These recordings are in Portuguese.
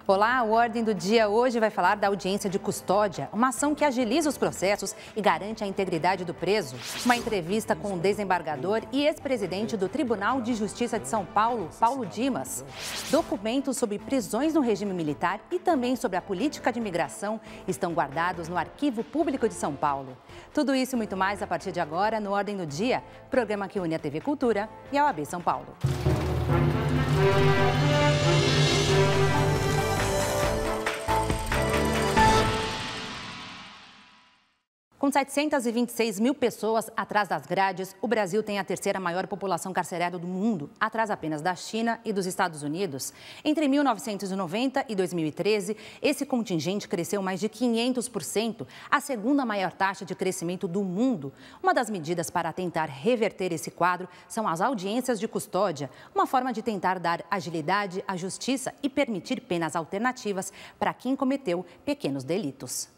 Olá, o Ordem do Dia hoje vai falar da audiência de custódia, uma ação que agiliza os processos e garante a integridade do preso. Uma entrevista com o desembargador e ex-presidente do Tribunal de Justiça de São Paulo, Paulo Dimas. Documentos sobre prisões no regime militar e também sobre a política de imigração estão guardados no Arquivo Público de São Paulo. Tudo isso e muito mais a partir de agora no Ordem do Dia, programa que une a TV Cultura e a OAB São Paulo. Com 726 mil pessoas atrás das grades, o Brasil tem a terceira maior população carcerária do mundo, atrás apenas da China e dos Estados Unidos. Entre 1990 e 2013, esse contingente cresceu mais de 500%, a segunda maior taxa de crescimento do mundo. Uma das medidas para tentar reverter esse quadro são as audiências de custódia, uma forma de tentar dar agilidade à justiça e permitir penas alternativas para quem cometeu pequenos delitos.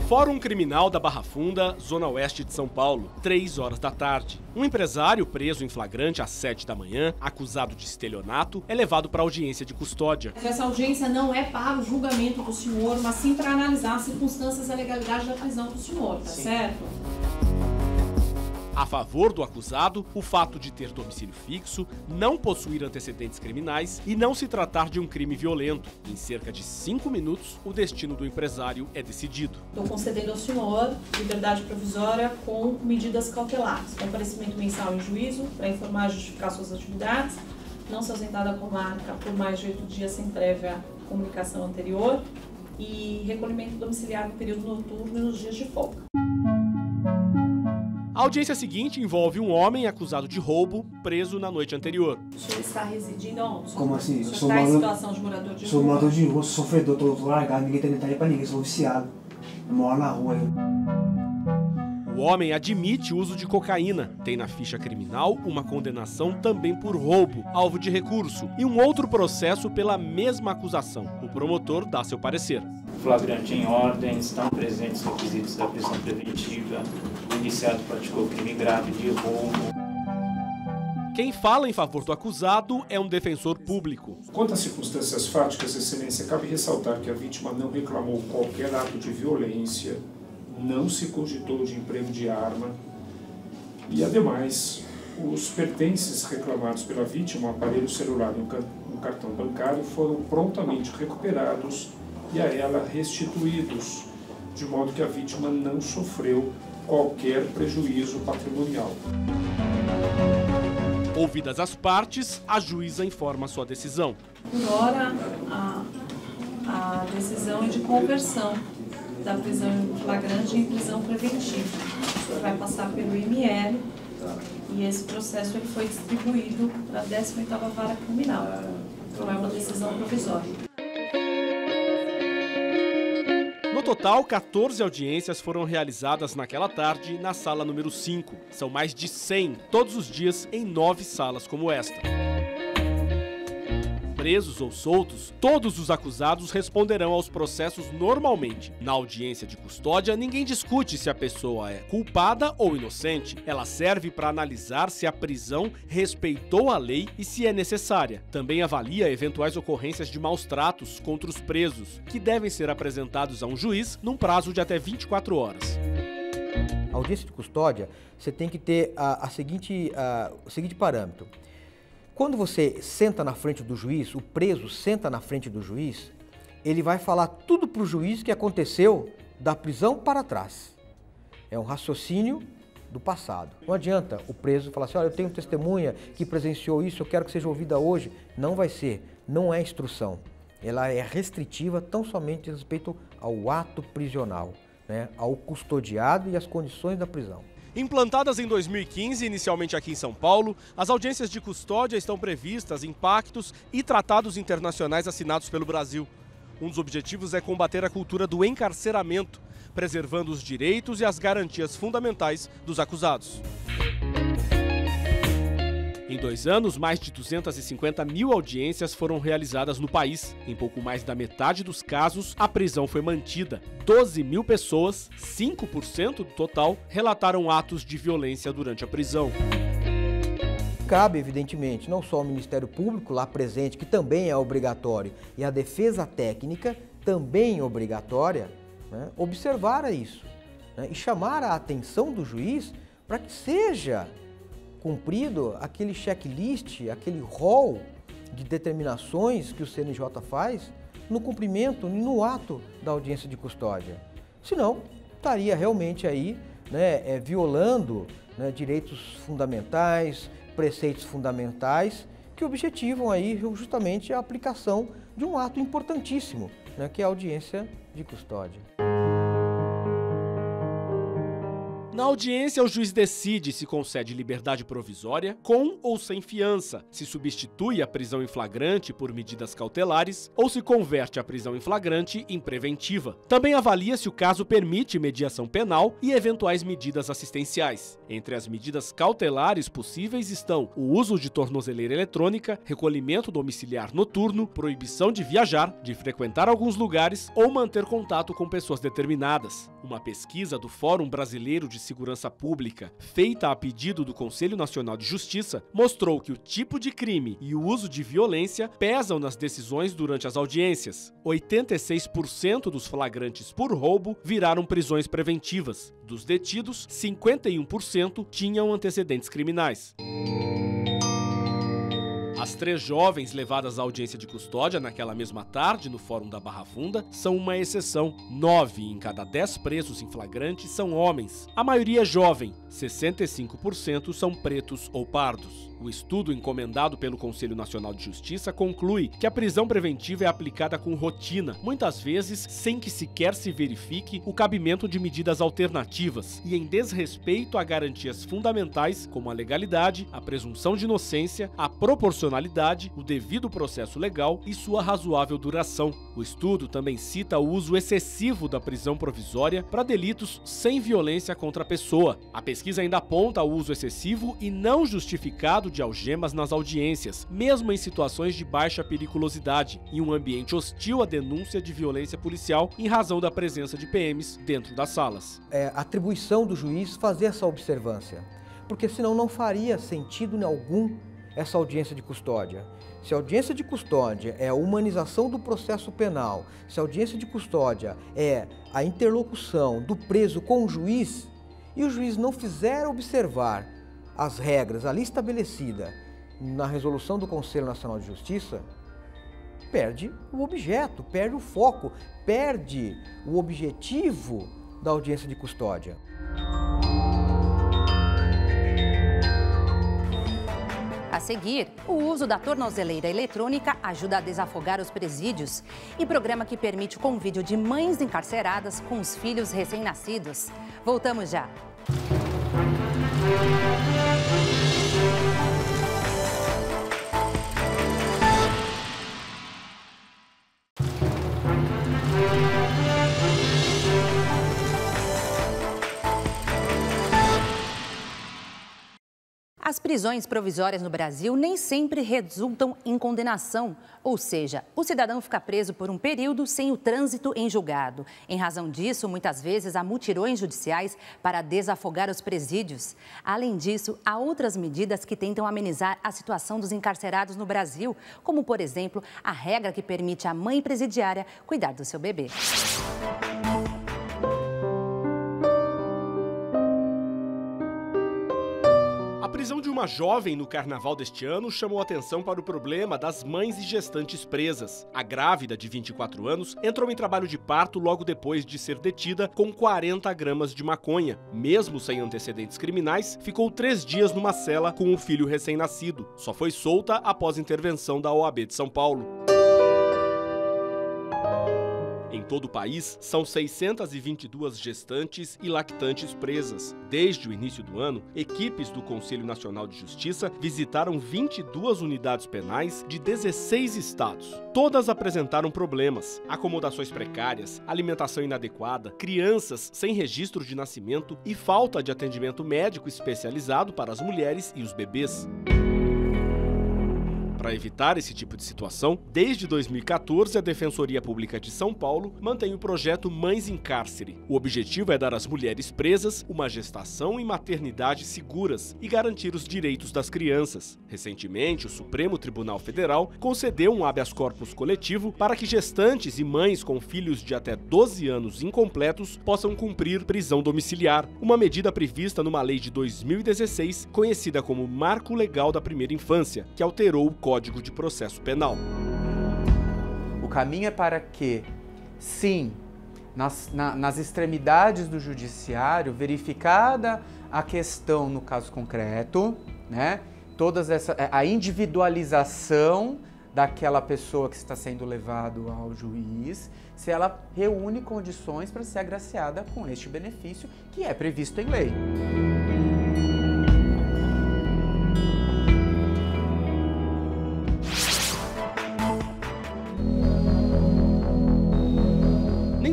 Fórum Criminal da Barra Funda, Zona Oeste de São Paulo, 3 horas da tarde. Um empresário preso em flagrante às 7 da manhã, acusado de estelionato, é levado para audiência de custódia. Essa audiência não é para o julgamento do senhor, mas sim para analisar as circunstâncias e a legalidade da prisão do senhor, tá certo? A favor do acusado, o fato de ter domicílio fixo, não possuir antecedentes criminais e não se tratar de um crime violento. Em cerca de 5 minutos, o destino do empresário é decidido. Estou concedendo ao senhor liberdade provisória com medidas cautelares. Comparecimento mensal em juízo para informar e justificar suas atividades, não se ausentar da comarca por mais de 8 dias sem prévia comunicação anterior e recolhimento domiciliar no período noturno e nos dias de folga. A audiência seguinte envolve um homem acusado de roubo, preso na noite anterior. O senhor está residindo onde? Como assim? O senhor está em situação de morador de rua? Sou morador de rua, sou sofredor, tô largado, ninguém tem detalhe pra ninguém, sou viciado. Eu moro na rua. O homem admite o uso de cocaína. Tem na ficha criminal uma condenação também por roubo, alvo de recurso, e um outro processo pela mesma acusação. O promotor dá seu parecer. Flagrante em ordem, estão presentes requisitos da prisão preventiva, o iniciado praticou crime grave de roubo. Quem fala em favor do acusado é um defensor público. Quanto às circunstâncias fáticas, Excelência, cabe ressaltar que a vítima não reclamou qualquer ato de violência, não se cogitou de emprego de arma e, ademais, os pertences reclamados pela vítima, um aparelho celular e um cartão bancário, foram prontamente recuperados e a ela restituídos, de modo que a vítima não sofreu qualquer prejuízo patrimonial. Ouvidas as partes, a juíza informa sua decisão. Por hora, a decisão é de conversão da prisão em flagrante em prisão preventiva. O senhor vai passar pelo IML e esse processo ele foi distribuído para a 18ª Vara Criminal. Então é uma decisão provisória. No total, 14 audiências foram realizadas naquela tarde na sala número 5. São mais de 100 todos os dias em 9 salas como esta. Presos ou soltos, todos os acusados responderão aos processos normalmente. Na audiência de custódia, ninguém discute se a pessoa é culpada ou inocente. Ela serve para analisar se a prisão respeitou a lei e se é necessária. Também avalia eventuais ocorrências de maus tratos contra os presos, que devem ser apresentados a um juiz num prazo de até 24 horas. A audiência de custódia, você tem que ter o seguinte parâmetro. Quando você senta na frente do juiz, o preso senta na frente do juiz, ele vai falar tudo para o juiz que aconteceu da prisão para trás. É um raciocínio do passado. Não adianta o preso falar assim, olha, eu tenho testemunha que presenciou isso, eu quero que seja ouvida hoje. Não vai ser, não é instrução. Ela é restritiva tão somente respeito ao ato prisional, né, ao custodiado e às condições da prisão. Implantadas em 2015, inicialmente aqui em São Paulo, as audiências de custódia estão previstas em pactos e tratados internacionais assinados pelo Brasil. Um dos objetivos é combater a cultura do encarceramento, preservando os direitos e as garantias fundamentais dos acusados. Em 2 anos, mais de 250 mil audiências foram realizadas no país. Em pouco mais da metade dos casos, a prisão foi mantida. 12 mil pessoas, 5% do total, relataram atos de violência durante a prisão. cabe, evidentemente, não só ao Ministério Público lá presente, que também é obrigatório, e a defesa técnica, também obrigatória, né, observar isso, né, e chamar a atenção do juiz para que seja cumprido aquele checklist, aquele rol de determinações que o CNJ faz no cumprimento, no ato da audiência de custódia. Senão, estaria realmente aí, né, violando, né, direitos fundamentais, preceitos fundamentais, que objetivam aí justamente a aplicação de um ato importantíssimo, né, que é a audiência de custódia. Na audiência, o juiz decide se concede liberdade provisória, com ou sem fiança, se substitui a prisão em flagrante por medidas cautelares ou se converte a prisão em flagrante em preventiva. Também avalia se o caso permite mediação penal e eventuais medidas assistenciais. Entre as medidas cautelares possíveis estão o uso de tornozeleira eletrônica, recolhimento domiciliar noturno, proibição de viajar, de frequentar alguns lugares ou manter contato com pessoas determinadas. Uma pesquisa do Fórum Brasileiro de Segurança Pública, feita a pedido do Conselho Nacional de Justiça, mostrou que o tipo de crime e o uso de violência pesam nas decisões durante as audiências. 86% dos flagrantes por roubo viraram prisões preventivas. Dos detidos, 51% tinham antecedentes criminais. As 3 jovens levadas à audiência de custódia naquela mesma tarde no Fórum da Barra Funda são uma exceção. 9 em cada 10 presos em flagrante são homens. A maioria é jovem, 65% são pretos ou pardos. O estudo encomendado pelo Conselho Nacional de Justiça conclui que a prisão preventiva é aplicada com rotina, muitas vezes sem que sequer se verifique o cabimento de medidas alternativas e em desrespeito a garantias fundamentais como a legalidade, a presunção de inocência, a proporcionalidade, o devido processo legal e sua razoável duração. O estudo também cita o uso excessivo da prisão provisória para delitos sem violência contra a pessoa. A pesquisa ainda aponta o uso excessivo e não justificado de algemas nas audiências, mesmo em situações de baixa periculosidade, em um ambiente hostil à denúncia de violência policial em razão da presença de PMs dentro das salas. É atribuição do juiz fazer essa observância, porque senão não faria sentido algum essa audiência de custódia. Se a audiência de custódia é a humanização do processo penal, se a audiência de custódia é a interlocução do preso com o juiz, e o juiz não fizer observar as regras ali estabelecidas na resolução do Conselho Nacional de Justiça, perde o objeto, perde o foco, perde o objetivo da audiência de custódia. A seguir, o uso da tornozeleira eletrônica ajuda a desafogar os presídios e programa que permite o convívio de mães encarceradas com os filhos recém-nascidos. Voltamos já. As prisões provisórias no Brasil nem sempre resultam em condenação, ou seja, o cidadão fica preso por um período sem o trânsito em julgado. Em razão disso, muitas vezes há mutirões judiciais para desafogar os presídios. Além disso, há outras medidas que tentam amenizar a situação dos encarcerados no Brasil, como, por exemplo, a regra que permite à mãe presidiária cuidar do seu bebê. A prisão de uma jovem no carnaval deste ano chamou atenção para o problema das mães e gestantes presas. A grávida, de 24 anos, entrou em trabalho de parto logo depois de ser detida com 40 gramas de maconha. Mesmo sem antecedentes criminais, ficou 3 dias numa cela com o filho recém-nascido. Só foi solta após intervenção da OAB de São Paulo. Em todo o país, são 622 gestantes e lactantes presas. Desde o início do ano, equipes do Conselho Nacional de Justiça visitaram 22 unidades penais de 16 estados. Todas apresentaram problemas: acomodações precárias, alimentação inadequada, crianças sem registro de nascimento e falta de atendimento médico especializado para as mulheres e os bebês. Para evitar esse tipo de situação, desde 2014, a Defensoria Pública de São Paulo mantém o projeto Mães em Cárcere. O objetivo é dar às mulheres presas uma gestação e maternidade seguras e garantir os direitos das crianças. Recentemente, o Supremo Tribunal Federal concedeu um habeas corpus coletivo para que gestantes e mães com filhos de até 12 anos incompletos possam cumprir prisão domiciliar, uma medida prevista numa lei de 2016, conhecida como Marco Legal da Primeira Infância, que alterou o Código de Processo Penal. O caminho é para que, sim, nas extremidades do judiciário, verificada a questão no caso concreto, né, a individualização daquela pessoa que está sendo levado ao juiz, se ela reúne condições para ser agraciada com este benefício que é previsto em lei.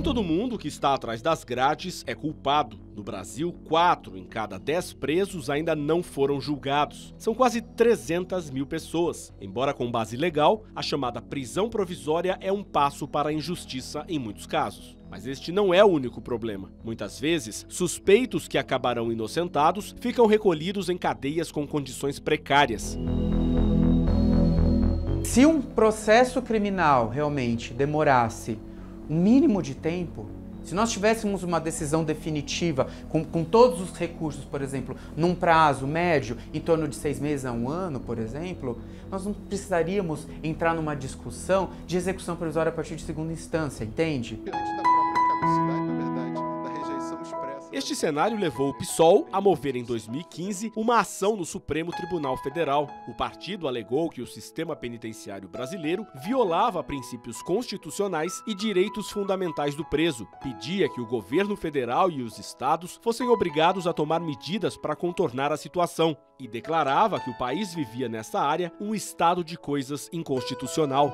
Todo mundo que está atrás das grades é culpado. No Brasil, 4 em cada 10 presos ainda não foram julgados. São quase 300 mil pessoas. Embora com base legal, a chamada prisão provisória é um passo para a injustiça em muitos casos. Mas este não é o único problema. Muitas vezes, suspeitos que acabarão inocentados ficam recolhidos em cadeias com condições precárias. Se um processo criminal realmente demorasse um mínimo de tempo, se nós tivéssemos uma decisão definitiva com todos os recursos, por exemplo, num prazo médio em torno de 6 meses a 1 ano, por exemplo, nós não precisaríamos entrar numa discussão de execução provisória a partir de segunda instância, entende? Este cenário levou o PSOL a mover em 2015 uma ação no Supremo Tribunal Federal. O partido alegou que o sistema penitenciário brasileiro violava princípios constitucionais e direitos fundamentais do preso. Pedia que o governo federal e os estados fossem obrigados a tomar medidas para contornar a situação e declarava que o país vivia nessa área um estado de coisas inconstitucional.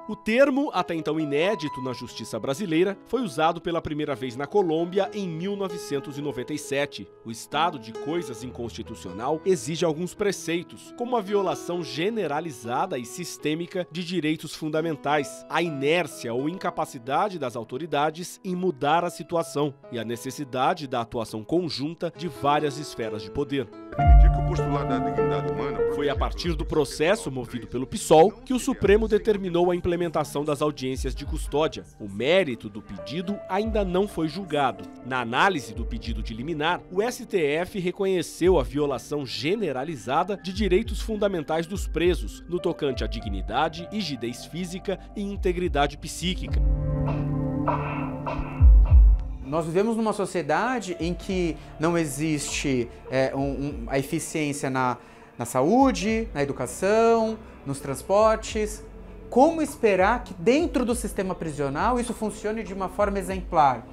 O termo, até então inédito na justiça brasileira, foi usado pela primeira vez na Colômbia em 1997. O estado de coisas inconstitucional exige alguns preceitos, como a violação generalizada e sistêmica de direitos fundamentais, a inércia ou incapacidade das autoridades em mudar a situação e a necessidade da atuação conjunta de várias esferas de poder. Foi a partir do processo movido pelo PSOL que o Supremo determinou a implementação das audiências de custódia. O mérito do pedido ainda não foi julgado. Na análise do pedido de liminar, o STF reconheceu a violação generalizada de direitos fundamentais dos presos, no tocante à dignidade, rigidez física e integridade psíquica. Nós vivemos numa sociedade em que não existe a eficiência na saúde, na educação, nos transportes. Como esperar que dentro do sistema prisional isso funcione de uma forma exemplar?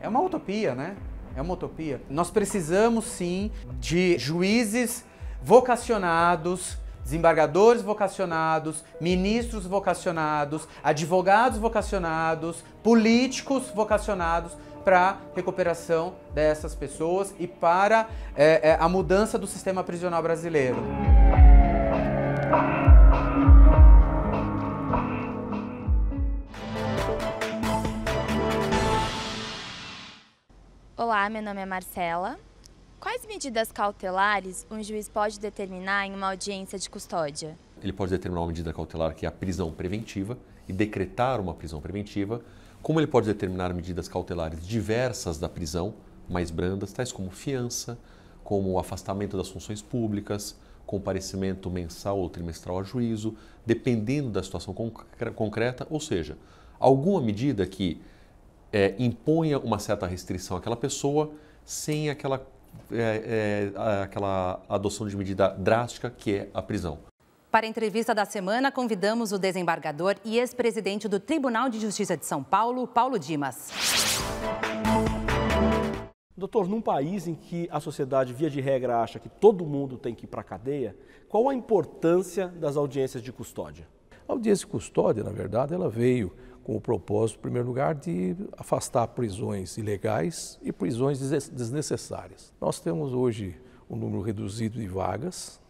É uma utopia, né? É uma utopia. Nós precisamos, sim, de juízes vocacionados, desembargadores vocacionados, ministros vocacionados, advogados vocacionados, políticos vocacionados para a recuperação dessas pessoas e para a mudança do sistema prisional brasileiro. Olá, meu nome é Marcela. Quais medidas cautelares um juiz pode determinar em uma audiência de custódia? Ele pode determinar uma medida cautelar que é a prisão preventiva e decretar uma prisão preventiva, como ele pode determinar medidas cautelares diversas da prisão, mais brandas, tais como fiança, como o afastamento das funções públicas, comparecimento mensal ou trimestral a juízo, dependendo da situação concreta, ou seja, alguma medida que imponha uma certa restrição àquela pessoa sem aquela adoção de medida drástica que é a prisão. Para a entrevista da semana, convidamos o desembargador e ex-presidente do Tribunal de Justiça de São Paulo, Paulo Dimas. Doutor, num país em que a sociedade, via de regra, acha que todo mundo tem que ir para a cadeia, qual a importância das audiências de custódia? A audiência de custódia, na verdade, ela veio com o propósito, em primeiro lugar, de afastar prisões ilegais e prisões desnecessárias. Nós temos hoje um número reduzido de vagas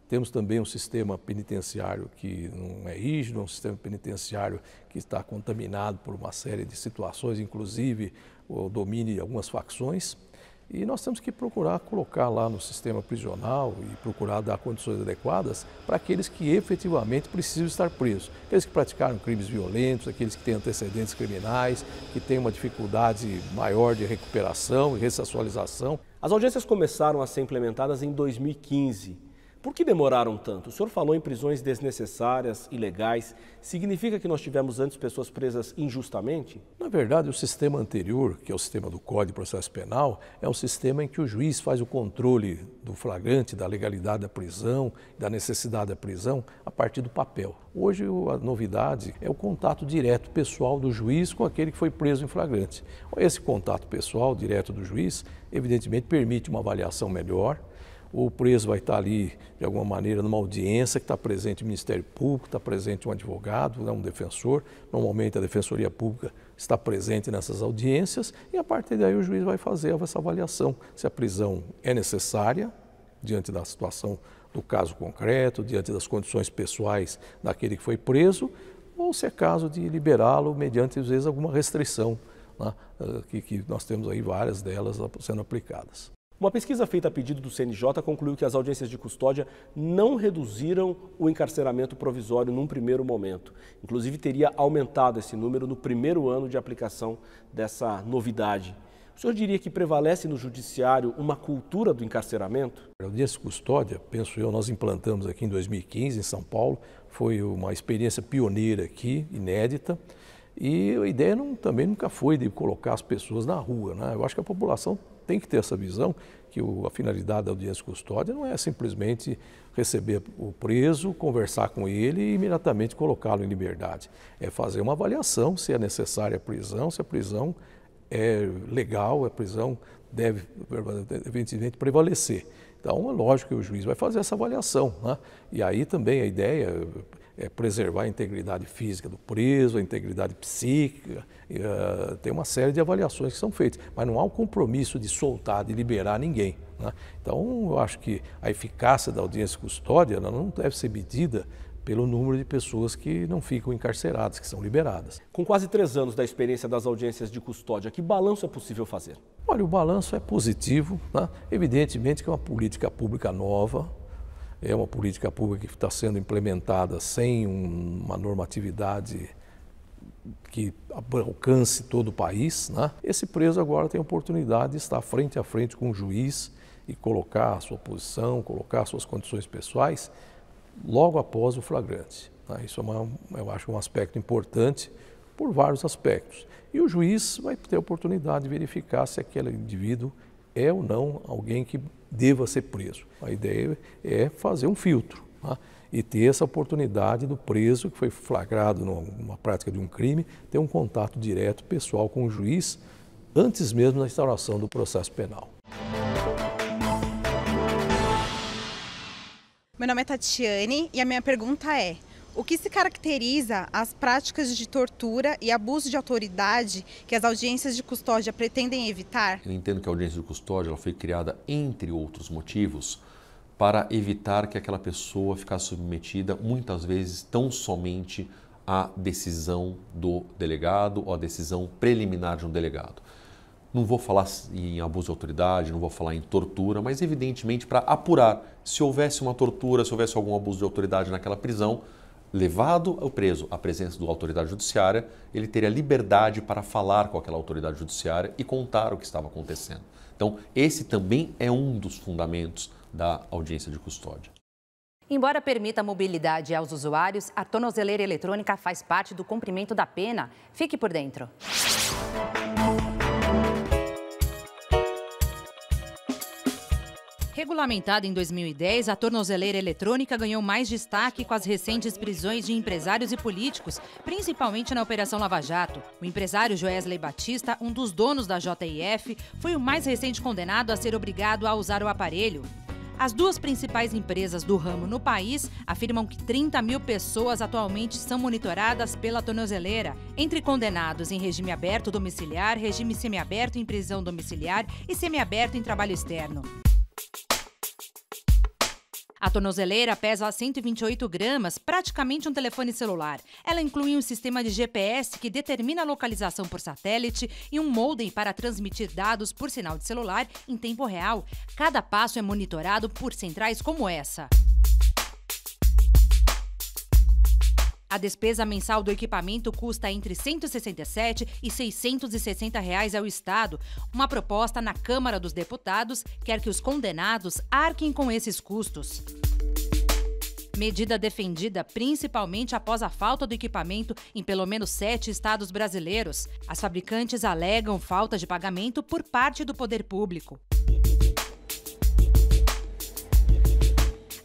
Temos também um sistema penitenciário que não é rígido, um sistema penitenciário que está contaminado por uma série de situações, inclusive o domínio de algumas facções. E nós temos que procurar colocar lá no sistema prisional e procurar dar condições adequadas para aqueles que efetivamente precisam estar presos. Aqueles que praticaram crimes violentos, aqueles que têm antecedentes criminais, que têm uma dificuldade maior de recuperação e ressexualização. As audiências começaram a ser implementadas em 2015. Por que demoraram tanto? O senhor falou em prisões desnecessárias, ilegais. Significa que nós tivemos antes pessoas presas injustamente? Na verdade, o sistema anterior, que é o sistema do Código de Processo Penal, é um sistema em que o juiz faz o controle do flagrante, da legalidade da prisão, da necessidade da prisão, a partir do papel. Hoje, a novidade é o contato direto pessoal do juiz com aquele que foi preso em flagrante. Esse contato pessoal direto do juiz, evidentemente, permite uma avaliação melhor. O preso vai estar ali, de alguma maneira, numa audiência que está presente o Ministério Público, está presente um advogado, um defensor. Normalmente a Defensoria Pública está presente nessas audiências e a partir daí o juiz vai fazer essa avaliação. Se a prisão é necessária, diante da situação do caso concreto, diante das condições pessoais daquele que foi preso, ou se é caso de liberá-lo mediante, às vezes, alguma restrição, né, que nós temos aí várias delas sendo aplicadas. Uma pesquisa feita a pedido do CNJ concluiu que as audiências de custódia não reduziram o encarceramento provisório num primeiro momento. Inclusive, teria aumentado esse número no primeiro ano de aplicação dessa novidade. O senhor diria que prevalece no judiciário uma cultura do encarceramento? A audiência de custódia, penso eu, nós implantamos aqui em 2015 em São Paulo. Foi uma experiência pioneira aqui, inédita. E a ideia também nunca foi de colocar as pessoas na rua, né? Eu acho que a população tem que ter essa visão que a finalidade da audiência de custódia não é simplesmente receber o preso, conversar com ele e imediatamente colocá-lo em liberdade. É fazer uma avaliação se é necessária a prisão, se a prisão é legal, a prisão deve evidentemente prevalecer. Então é lógico que o juiz vai fazer essa avaliação, né? E aí também a ideia é preservar a integridade física do preso, a integridade psíquica, tem uma série de avaliações que são feitas, mas não há um compromisso de soltar, de liberar ninguém, né? Então, eu acho que a eficácia da audiência de custódia não deve ser medida pelo número de pessoas que não ficam encarceradas, que são liberadas. Com quase 3 anos da experiência das audiências de custódia, que balanço é possível fazer? Olha, o balanço é positivo, né? Evidentemente que é uma política pública nova, é uma política pública que está sendo implementada sem uma normatividade que alcance todo o país, né? Esse preso agora tem a oportunidade de estar frente a frente com o juiz e colocar a sua posição, colocar as suas condições pessoais logo após o flagrante, né? Isso eu acho um aspecto importante por vários aspectos. E o juiz vai ter a oportunidade de verificar se aquele indivíduo é ou não alguém que deva ser preso. A ideia é fazer um filtro, né? E ter essa oportunidade do preso que foi flagrado numa prática de um crime, ter um contato direto, pessoal, com o juiz, antes mesmo da instauração do processo penal. Meu nome é Tatiane e a minha pergunta é: o que se caracteriza as práticas de tortura e abuso de autoridade que as audiências de custódia pretendem evitar? Eu entendo que a audiência de custódia ela foi criada, entre outros motivos, para evitar que aquela pessoa ficasse submetida, muitas vezes, tão somente à decisão do delegado ou à decisão preliminar de um delegado. Não vou falar em abuso de autoridade, não vou falar em tortura, mas evidentemente para apurar se houvesse uma tortura, se houvesse algum abuso de autoridade naquela prisão, levado o preso à presença da autoridade judiciária, ele teria liberdade para falar com aquela autoridade judiciária e contar o que estava acontecendo. Então, esse também é um dos fundamentos da audiência de custódia. Embora permita a mobilidade aos usuários, a tornozeleira eletrônica faz parte do cumprimento da pena. Fique por dentro. Regulamentada em 2010, a tornozeleira eletrônica ganhou mais destaque com as recentes prisões de empresários e políticos, principalmente na Operação Lava Jato. O empresário Joesley Batista, um dos donos da JIF, foi o mais recente condenado a ser obrigado a usar o aparelho. As duas principais empresas do ramo no país afirmam que 30 mil pessoas atualmente são monitoradas pela tornozeleira, entre condenados em regime aberto domiciliar, regime semiaberto em prisão domiciliar e semiaberto em trabalho externo. A tornozeleira pesa 128 gramas, praticamente um telefone celular. Ela inclui um sistema de GPS que determina a localização por satélite e um modem para transmitir dados por sinal de celular em tempo real. Cada passo é monitorado por centrais como essa. A despesa mensal do equipamento custa entre R$ 167 e R$ 660 ao Estado. Uma proposta na Câmara dos Deputados quer que os condenados arquem com esses custos. Medida defendida principalmente após a falta do equipamento em pelo menos 7 estados brasileiros. As fabricantes alegam falta de pagamento por parte do poder público.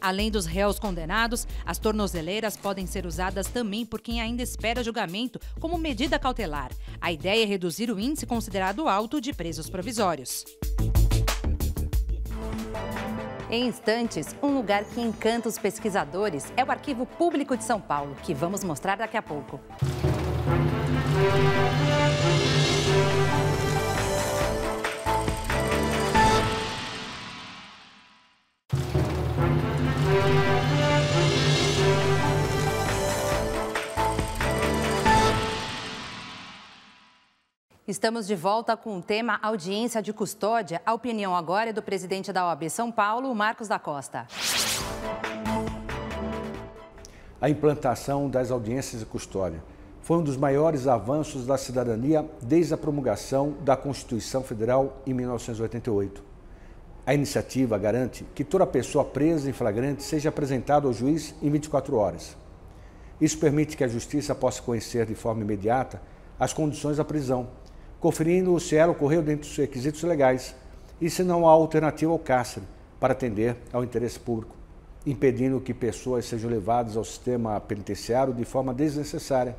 Além dos réus condenados, as tornozeleiras podem ser usadas também por quem ainda espera julgamento como medida cautelar. A ideia é reduzir o índice considerado alto de presos provisórios. Em instantes, um lugar que encanta os pesquisadores é o Arquivo Público de São Paulo, que vamos mostrar daqui a pouco. Estamos de volta com o tema audiência de custódia. A opinião agora é do presidente da OAB São Paulo, Marcos da Costa. A implantação das audiências de custódia foi um dos maiores avanços da cidadania desde a promulgação da Constituição Federal em 1988. A iniciativa garante que toda pessoa presa em flagrante seja apresentada ao juiz em 24 horas. Isso permite que a Justiça possa conhecer de forma imediata as condições da prisão, conferindo se ela ocorreu dentro dos requisitos legais e se não há alternativa ao cárcere para atender ao interesse público, impedindo que pessoas sejam levadas ao sistema penitenciário de forma desnecessária,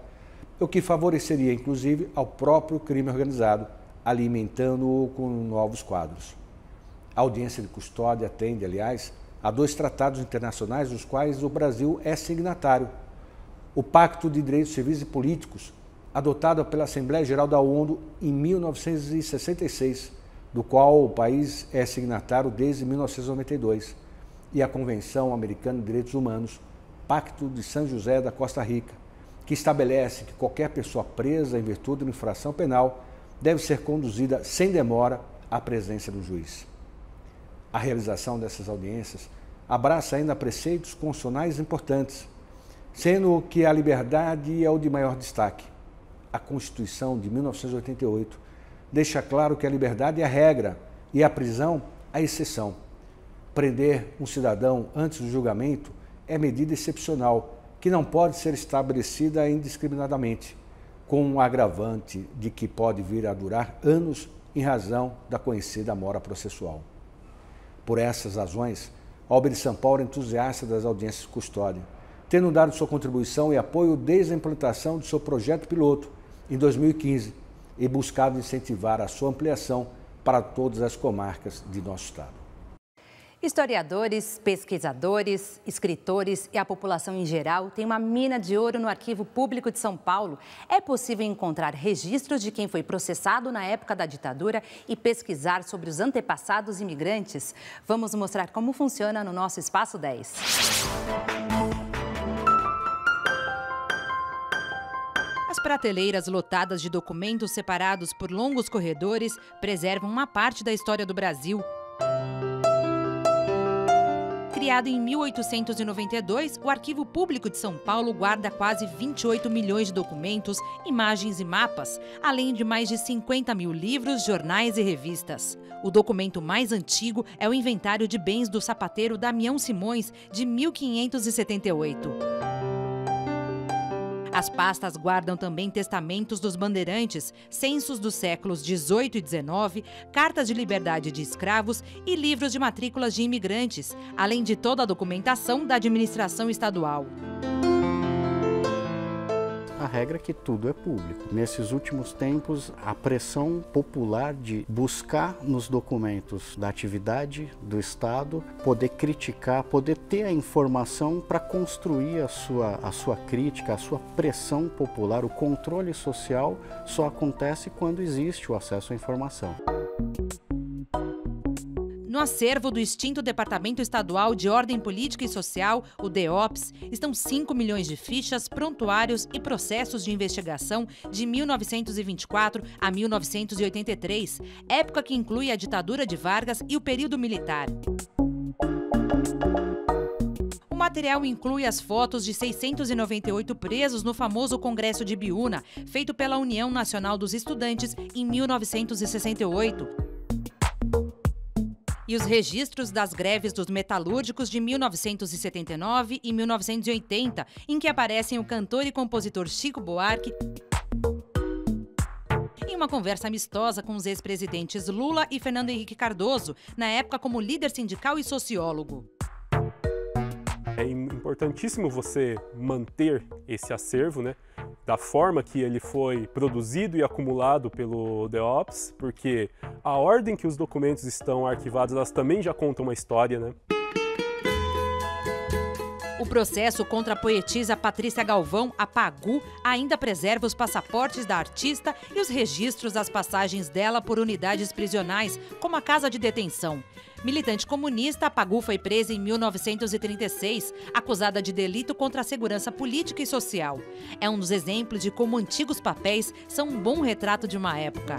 o que favoreceria, inclusive, ao próprio crime organizado, alimentando-o com novos quadros. A audiência de custódia atende, aliás, a 2 tratados internacionais dos quais o Brasil é signatário. O Pacto de Direitos Civis e Políticos, adotado pela Assembleia Geral da ONU em 1966, do qual o país é signatário desde 1992, e a Convenção Americana de Direitos Humanos, Pacto de São José da Costa Rica, que estabelece que qualquer pessoa presa em virtude de uma infração penal deve ser conduzida sem demora à presença do juiz. A realização dessas audiências abraça ainda preceitos constitucionais importantes, sendo que a liberdade é o de maior destaque. A Constituição de 1988 deixa claro que a liberdade é a regra e a prisão a exceção. Prender um cidadão antes do julgamento é medida excepcional, que não pode ser estabelecida indiscriminadamente, com um agravante de que pode vir a durar anos em razão da conhecida mora processual. Por essas razões, a OAB de São Paulo é entusiasta das audiências de custódia, tendo dado sua contribuição e apoio desde a implantação do seu projeto piloto, em 2015, e buscado incentivar a sua ampliação para todas as comarcas de nosso estado. Historiadores, pesquisadores, escritores e a população em geral têm uma mina de ouro no Arquivo Público de São Paulo. É possível encontrar registros de quem foi processado na época da ditadura e pesquisar sobre os antepassados imigrantes. Vamos mostrar como funciona no nosso Espaço 10. As prateleiras lotadas de documentos separados por longos corredores preservam uma parte da história do Brasil. Criado em 1892, o Arquivo Público de São Paulo guarda quase 28 milhões de documentos, imagens e mapas, além de mais de 50 mil livros, jornais e revistas. O documento mais antigo é o Inventário de Bens do sapateiro Damião Simões, de 1578. As pastas guardam também testamentos dos bandeirantes, censos dos séculos 18 e 19, cartas de liberdade de escravos e livros de matrículas de imigrantes, além de toda a documentação da administração estadual. A regra é que tudo é público. Nesses últimos tempos, a pressão popular de buscar nos documentos da atividade do Estado, poder criticar, poder ter a informação para construir a sua crítica, a sua pressão popular, o controle social só acontece quando existe o acesso à informação. No acervo do extinto Departamento Estadual de Ordem Política e Social, o DEOPS, estão 5 milhões de fichas, prontuários e processos de investigação de 1924 a 1983, época que inclui a ditadura de Vargas e o período militar. O material inclui as fotos de 698 presos no famoso Congresso de Biúna, feito pela União Nacional dos Estudantes em 1968. E os registros das greves dos metalúrgicos de 1979 e 1980, em que aparecem o cantor e compositor Chico Buarque em uma conversa amistosa com os ex-presidentes Lula e Fernando Henrique Cardoso, na época como líder sindical e sociólogo. É importantíssimo você manter esse acervo, né, da forma que ele foi produzido e acumulado pelo DEOPS, porque a ordem que os documentos estão arquivados, elas também já contam uma história, né? O processo contra a poetisa Patrícia Galvão, a Pagu, ainda preserva os passaportes da artista e os registros das passagens dela por unidades prisionais, como a casa de detenção. Militante comunista, a Pagu foi presa em 1936, acusada de delito contra a segurança política e social. É um dos exemplos de como antigos papéis são um bom retrato de uma época.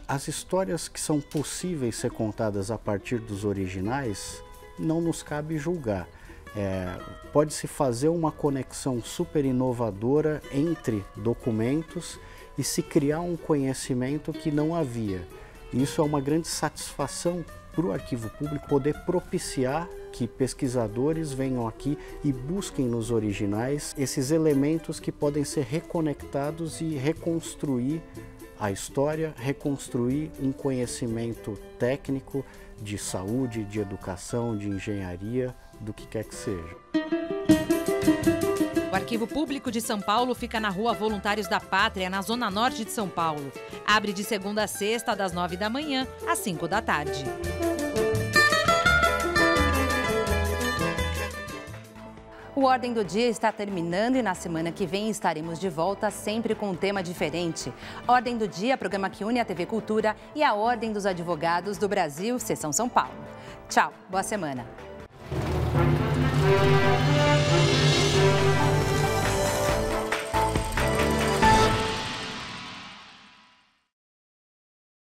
As histórias que são possíveis ser contadas a partir dos originais, não nos cabe julgar. Pode-se fazer uma conexão super inovadora entre documentos e se criar um conhecimento que não havia. Isso é uma grande satisfação para o Arquivo Público poder propiciar que pesquisadores venham aqui e busquem nos originais esses elementos que podem ser reconectados e reconstruir a história, reconstruir um conhecimento técnico de saúde, de educação, de engenharia, do que quer que seja. O Arquivo Público de São Paulo fica na Rua Voluntários da Pátria, na Zona Norte de São Paulo. Abre de segunda a sexta, das 9 da manhã às 5 da tarde. O Ordem do Dia está terminando e na semana que vem estaremos de volta, sempre com um tema diferente. Ordem do Dia, programa que une a TV Cultura e a Ordem dos Advogados do Brasil, Seção São Paulo. Tchau, boa semana.